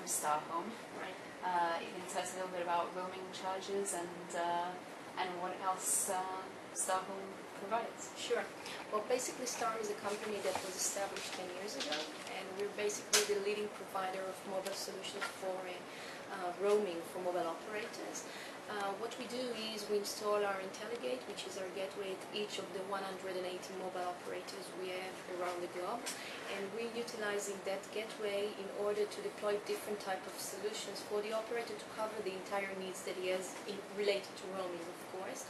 starhome. Right. You can tell us a little bit about roaming charges and what else starhome provides. Sure. Well, basically Starhome is a company that was established 10 years ago, and we're basically the leading provider of mobile solutions for roaming for mobile operators. What we do is we install our IntelliGate, which is our gateway at each of the 180 mobile operators we have around the globe, and we're utilizing that gateway in order to deploy different type of solutions for the operator to cover the entire needs that he has related to roaming, of course.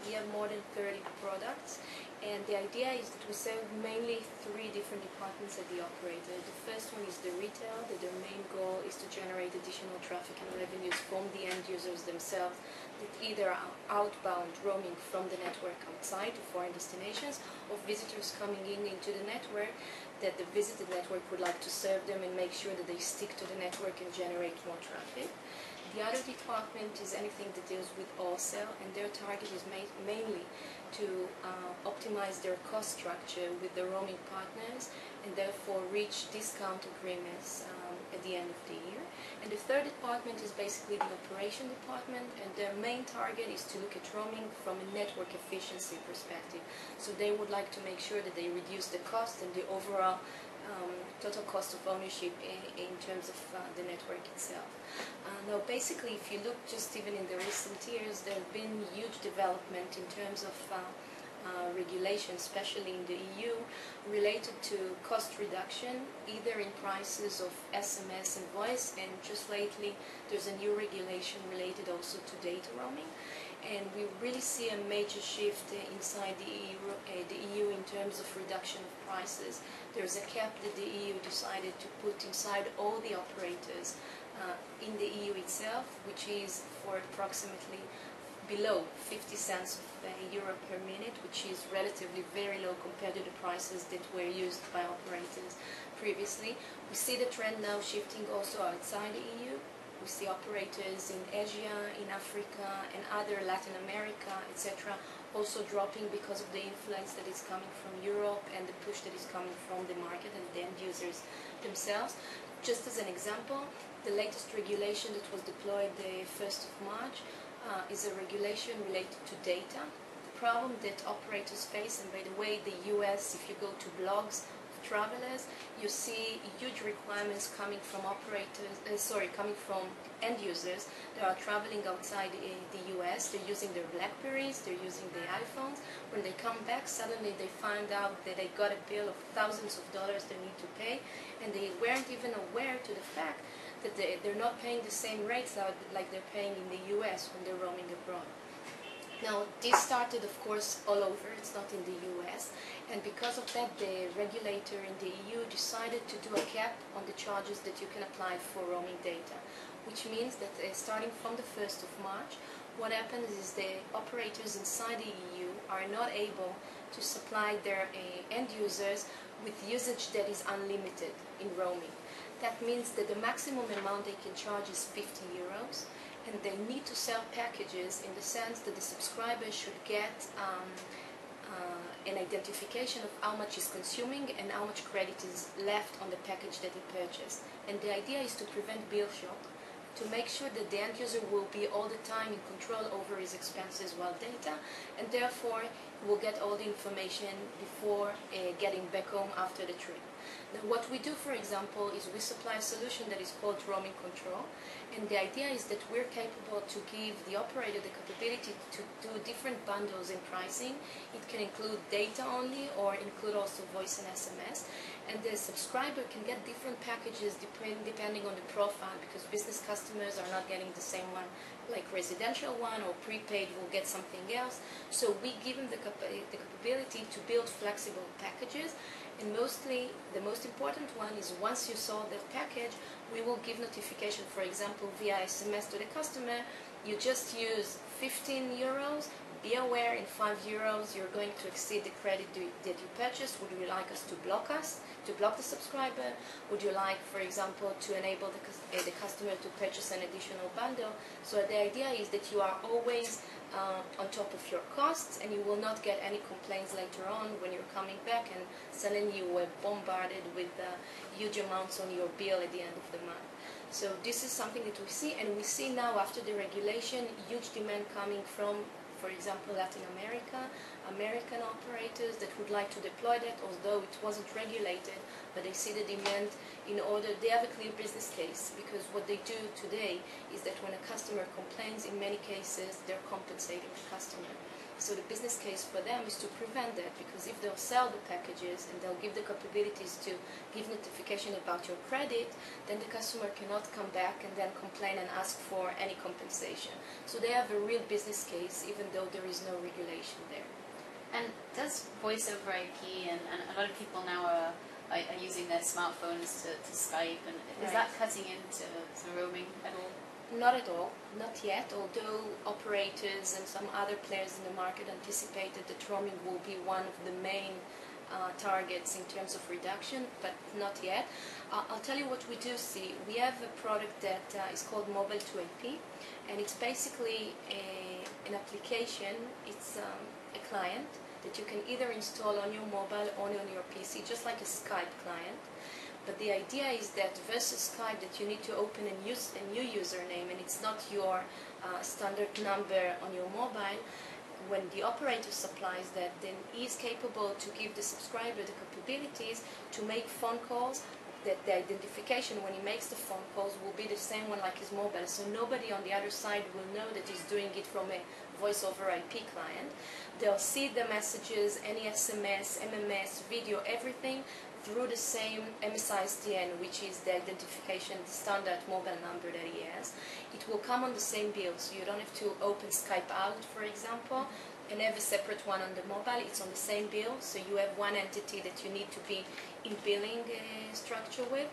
We have more than 30 products, and the idea is that we serve mainly 3 different departments at the operator. The first one is the retail, that their main goal is to generate additional traffic and revenues from the end users themselves, that either are outbound roaming from the network outside to foreign destinations, or visitors coming into the network, that the visited network would like to serve them and make sure that they stick to the network and generate more traffic. The other department is anything that deals with wholesale, and their target is mainly to optimize their cost structure with the roaming partners and therefore reach discount agreements at the end of the year. And the third department is basically the operation department, and their main target is to look at roaming from a network efficiency perspective. So they would like to make sure that they reduce the cost and the overall total cost of ownership in terms of the network itself. Now, basically, if you look just even in the recent years, there have been huge development in terms of regulation, especially in the EU, related to cost reduction, either in prices of SMS and voice, and just lately there's a new regulation related also to data roaming. And we really see a major shift inside the EU in terms of reduction of prices. There's a cap that the EU decided to put inside all the operators in the EU itself, which is for approximately below 50 cents of euro per minute, which is relatively very low compared to the prices that were used by operators previously. We see the trend now shifting also outside the EU. We see operators in Asia, in Africa, and other Latin America, etc., also dropping because of the influence that is coming from Europe and the push that is coming from the market and the end users themselves. Just as an example, the latest regulation that was deployed the 1st of March is a regulation related to data. The problem that operators face, and by the way, the US, if you go to blogs, travelers, you see huge requirements coming from coming from end users that are traveling outside the US. They're using their Blackberries, they're using their iPhones. When they come back, suddenly they find out that they got a bill of thousands of dollars they need to pay, and they weren't even aware to the fact that they're not paying the same rates like they're paying in the US when they're roaming abroad. Now, this started, of course, all over. It's not in the US. And because of that, the regulator in the EU decided to do a cap on the charges that you can apply for roaming data, which means that starting from the 1st of March, what happens is the operators inside the EU are not able to supply their end users with usage that is unlimited in roaming. That means that the maximum amount they can charge is 50 euros. And they need to sell packages in the sense that the subscriber should get an identification of how much he's consuming and how much credit is left on the package that he purchased. And the idea is to prevent bill shock, to make sure that the end user will be all the time in control over his expenses while data, and therefore will get all the information before getting back home after the trip. Now, what we do, for example, is we supply a solution that is called roaming control, and the idea is that we're capable to give the operator the capability to do different bundles in pricing. It can include data only or include also voice and SMS, and the subscriber can get different packages depending on the profile, because business customers are not getting the same one, like residential one, or prepaid will get something else. So we give them the capability to build flexible packages. And mostly, the most important one is once you sold that package, we will give notification, for example, via SMS to the customer. You just use 15 euros, be aware, in €5 you're going to exceed the credit that you purchased. Would you like us, to block the subscriber? Would you like, for example, to enable the customer to purchase an additional bundle? So the idea is that you are always on top of your costs, and you will not get any complaints later on when you're coming back and suddenly you were bombarded with huge amounts on your bill at the end of the month. So this is something that we see, and we see now after the regulation huge demand coming from, for example, Latin America, American operators that would like to deploy that, although it wasn't regulated, but they see the demand in order, they have a clear business case, because what they do today is that when a customer complains, in many cases they're compensating the customer. So the business case for them is to prevent that, because if they'll sell the packages and they'll give the capabilities to give notification about your credit, then the customer cannot come back and then complain and ask for any compensation. So they have a real business case, even though there is no regulation there. And does voice over IP, and a lot of people now are using their smartphones to Skype, and is Right. that cutting into roaming at all? Not at all, not yet, although operators and some other players in the market anticipated that roaming will be one of the main targets in terms of reduction, but not yet. I'll tell you what we do see. We have a product that is called Mobile to IP, and it's basically an application. It's a client that you can either install on your mobile or on your PC, just like a Skype client. But the idea is that versus Skype, that you need to open a new username, and it's not your standard number on your mobile. When the operator supplies that, then he's capable to give the subscriber the capabilities to make phone calls, that the identification when he makes the phone calls will be the same one like his mobile. So nobody on the other side will know that he's doing it from a voice over IP client. They'll see the messages, any SMS, MMS, video, everything through the same MSISDN, which is the identification, the standard mobile number that he has. It will come on the same bill, so you don't have to open Skype out, for example, and have a separate one on the mobile. It's on the same bill, so you have one entity that you need to be in billing structure with.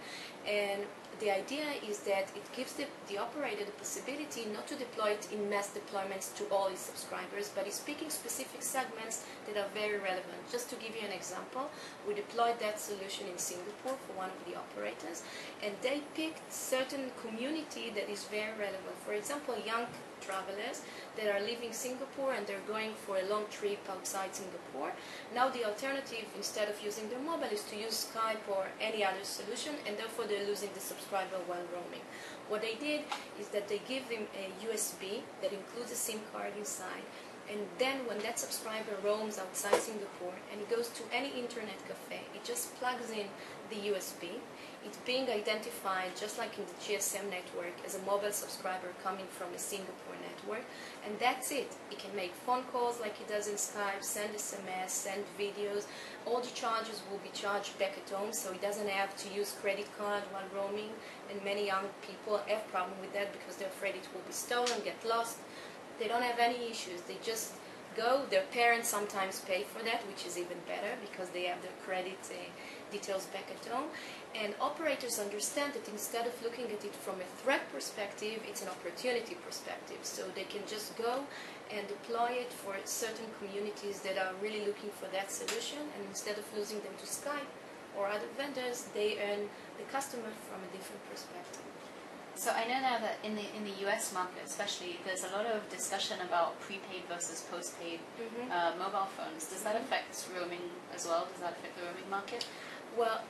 And the idea is that it gives the operator the possibility not to deploy it in mass deployments to all his subscribers, but is picking specific segments that are very relevant. Just to give you an example, we deployed that solution in Singapore for one of the operators, and they picked certain community that is very relevant. For example, young travelers that are leaving Singapore and they're going for a long trip outside Singapore. Now the alternative, instead of using their mobile, is to use Skype or any other solution, and therefore they're losing the subscriber while roaming. What they did is that they give them a USB that includes a SIM card inside, and then when that subscriber roams outside Singapore and he goes to any internet cafe, it just plugs in the USB. It's being identified, just like in the GSM network, as a mobile subscriber coming from a Singapore network, and that's it. He can make phone calls like he does in Skype, send SMS, send videos. All the charges will be charged back at home, so he doesn't have to use credit card while roaming, and many young people have problem with that because they're afraid it will be stolen, get lost. They don't have any issues. They just go. Their parents sometimes pay for that, which is even better because they have their credit details back at home. And operators understand that instead of looking at it from a threat perspective, it's an opportunity perspective. So they can just go and deploy it for certain communities that are really looking for that solution, and instead of losing them to Skype or other vendors, they earn the customer from a different perspective. So I know now that in the US market especially, there's a lot of discussion about prepaid versus postpaid mobile phones. Does that affect roaming as well? Does that affect the roaming market? Well,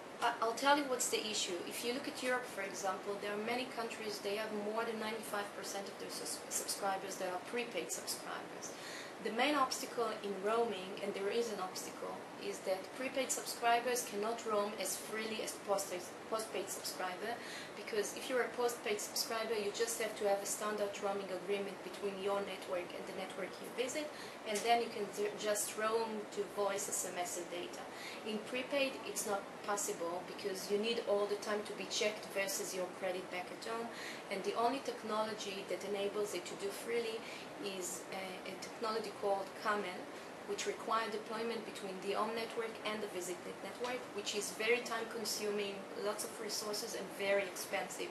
I'll tell you what's the issue. If you look at Europe, for example, there are many countries, they have more than 95% of their subscribers that are prepaid subscribers. The main obstacle in roaming, and there is an obstacle, is that prepaid subscribers cannot roam as freely as postpaid subscriber, because if you're a postpaid subscriber, you just have to have a standard roaming agreement between your network and the network you visit, and then you can just roam to voice, SMS, and data. In prepaid, it's not possible because you need all the time to be checked versus your credit back at home, and the only technology that enables it to do freely is a technology called Camel, which require deployment between the home network and the VisitNet network, which is very time-consuming, lots of resources, and very expensive.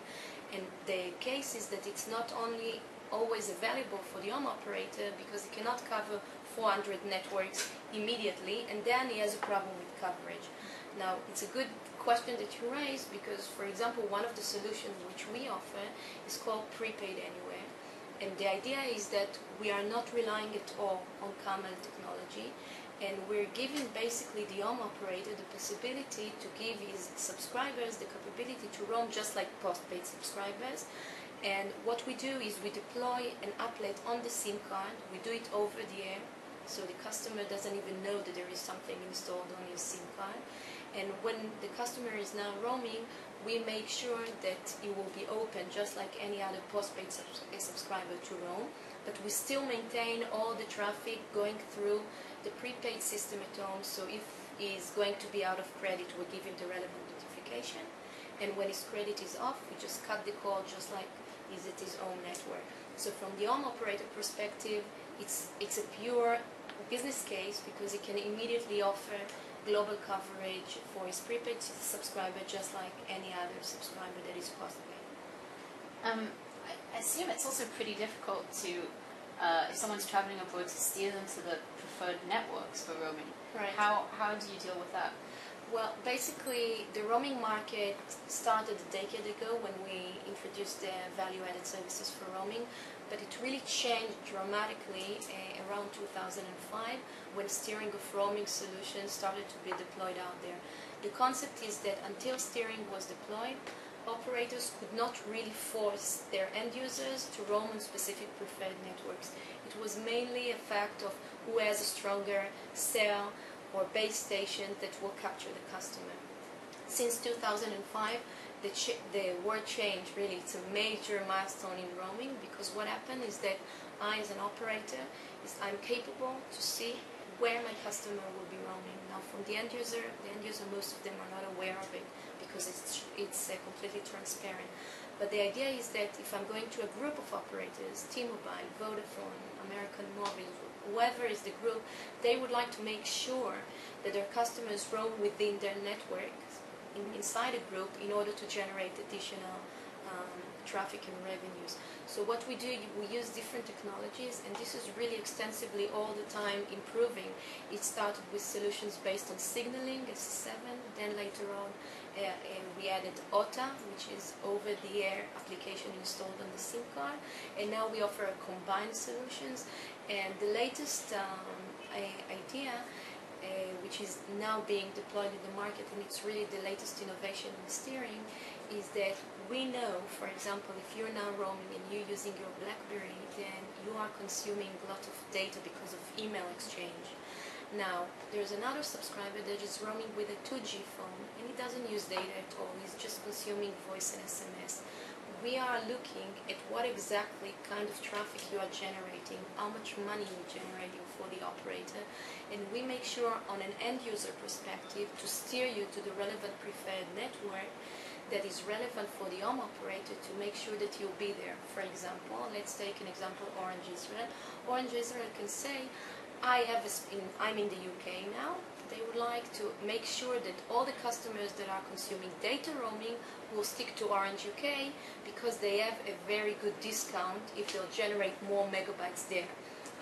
And the case is that it's not only always available for the home operator because it cannot cover 400 networks immediately, and then he has a problem with coverage. Now, it's a good question that you raised because, for example, one of the solutions which we offer is called prepaid anywhere. And the idea is that we are not relying at all on camel technology, and we're giving basically the home operator the possibility to give his subscribers the capability to roam just like postpaid subscribers. And what we do is we deploy an applet on the SIM card. We do it over the air, so the customer doesn't even know that there is something installed on his SIM card. And when the customer is now roaming, we make sure that it will be open just like any other postpaid subscriber to roam, but we still maintain all the traffic going through the prepaid system at home. So if he's going to be out of credit, we give him the relevant notification, and when his credit is off, we just cut the call just like he's at his own network. So from the home operator perspective, it's a pure business case because he can immediately offer global coverage for his prepaid subscriber just like any other subscriber that is postpaid. I assume it's also pretty difficult to, if someone's traveling abroad, to steer them to the preferred networks for roaming. Right. How do you deal with that? Well, basically, the roaming market started a decade ago when we introduced the value-added services for roaming, but it really changed dramatically around 2005 when steering of roaming solutions started to be deployed out there. The concept is that until steering was deployed, operators could not really force their end users to roam on specific preferred networks. It was mainly a fact of who has a stronger cell or base station that will capture the customer. Since 2005, the world changed really. It's a major milestone in roaming because what happened is that I, as an operator, I'm capable to see where my customer will be roaming. Now, from the end user, most of them are not aware of it because it's completely transparent. But the idea is that if I'm going to a group of operators, T-Mobile, Vodafone, American Mobile, whoever is the group, they would like to make sure that their customers roam within their network inside a group in order to generate additional traffic and revenues. So what we do, we use different technologies, and this is really extensively all the time improving. It started with solutions based on signaling, S7, then later on we added OTA, which is over-the-air application installed on the SIM card, and now we offer combined solutions. And the latest idea, which is now being deployed in the market, and it's really the latest innovation in steering, is that we know, for example, if you're now roaming and you're using your BlackBerry, then you are consuming a lot of data because of email exchange. Now, there's another subscriber that is roaming with a 2G phone, and he doesn't use data at all. He's just consuming voice and SMS. We are looking at what exactly kind of traffic you are generating, how much money you're generating for the operator, and we make sure on an end user perspective to steer you to the relevant preferred network that is relevant for the home operator to make sure that you'll be there. For example, let's take an example, Orange Israel. Orange Israel can say, I'm in the UK now. They would like to make sure that all the customers that are consuming data roaming will stick to Orange UK because they have a very good discount if they'll generate more megabytes there.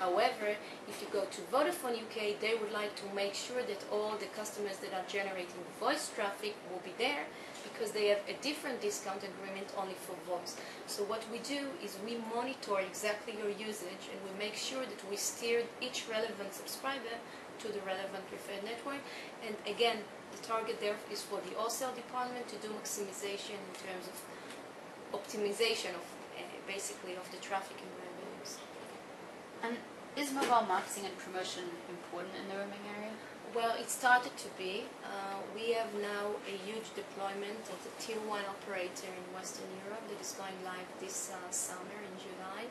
However, if you go to Vodafone UK, they would like to make sure that all the customers that are generating voice traffic will be there because they have a different discount agreement only for voice. So what we do is we monitor exactly your usage and we make sure that we steer each relevant subscriber to the relevant preferred network. And again, the target there is for the wholesale department to do maximization in terms of optimization of basically of the traffic and revenues. And is mobile marketing and promotion important in the roaming area? Well, it started to be. We have now a huge deployment of the Tier 1 operator in Western Europe that is going live this summer in July.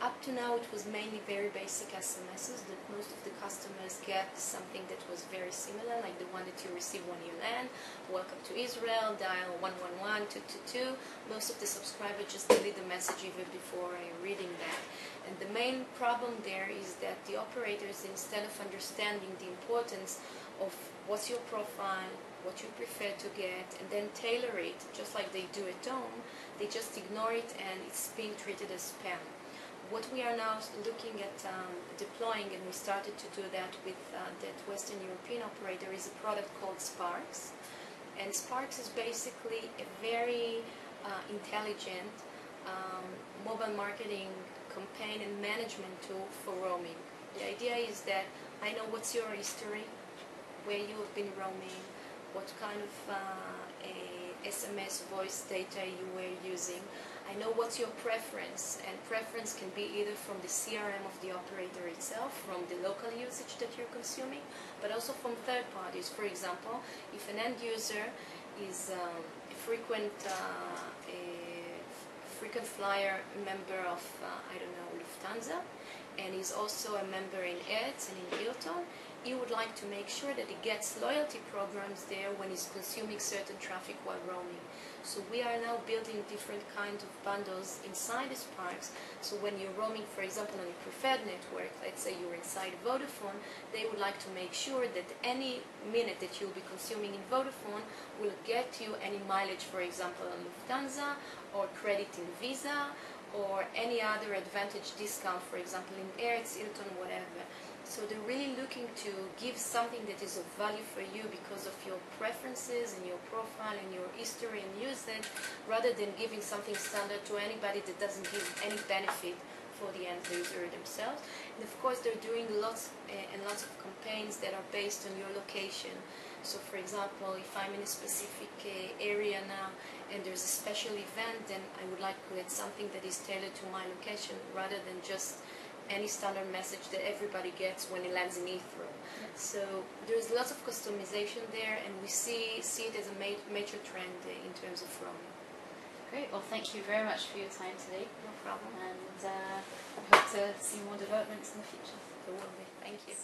Up to now, it was mainly very basic SMSs that most of the customers get something that was very similar, like the one that you receive when you land. Welcome to Israel, dial 111 222. Most of the subscribers just delete the message even before reading that. And the main problem there is that the operators, instead of understanding the importance of what's your profile, what you prefer to get, and then tailor it just like they do at home, they just ignore it and it's being treated as spam. what we are now looking at deploying, and we started to do that with that Western European operator, is a product called Sparks. And Sparks is basically a very intelligent mobile marketing campaign and management tool for roaming. The idea is that I know what's your history, where you have been roaming, what kind of SMS voice data you were using. I know what's your preference, and preference can be either from the CRM of the operator itself, from the local usage that you're consuming, but also from third parties. For example, if an end user is a frequent flyer member of, I don't know, Lufthansa, and is also a member in Hertz and in Hilton, he would like to make sure that he gets loyalty programs there when he's consuming certain traffic while roaming. So we are now building different kinds of bundles inside the Sparks. So when you're roaming, for example, on a preferred network, let's say you're inside Vodafone, they would like to make sure that any minute that you'll be consuming in Vodafone will get you any mileage, for example, on Lufthansa, or credit in Visa, or any other advantage discount, for example, in Hertz, Hilton, whatever. So they're really looking to give something that is of value for you because of your preferences and your profile and your history and usage, rather than giving something standard to anybody that doesn't give any benefit for the end user themselves. And of course, they're doing lots and lots of campaigns that are based on your location. So for example, if I'm in a specific area now and there's a special event, then I would like to get something that is tailored to my location rather than just any standard message that everybody gets when it lands in Heathrow. Yes. So there's lots of customization there, and we see it as a major trend in terms of roaming. Great. Well, thank you very much for your time today. No problem. And I hope to see more developments in the future. There will be. Thank you.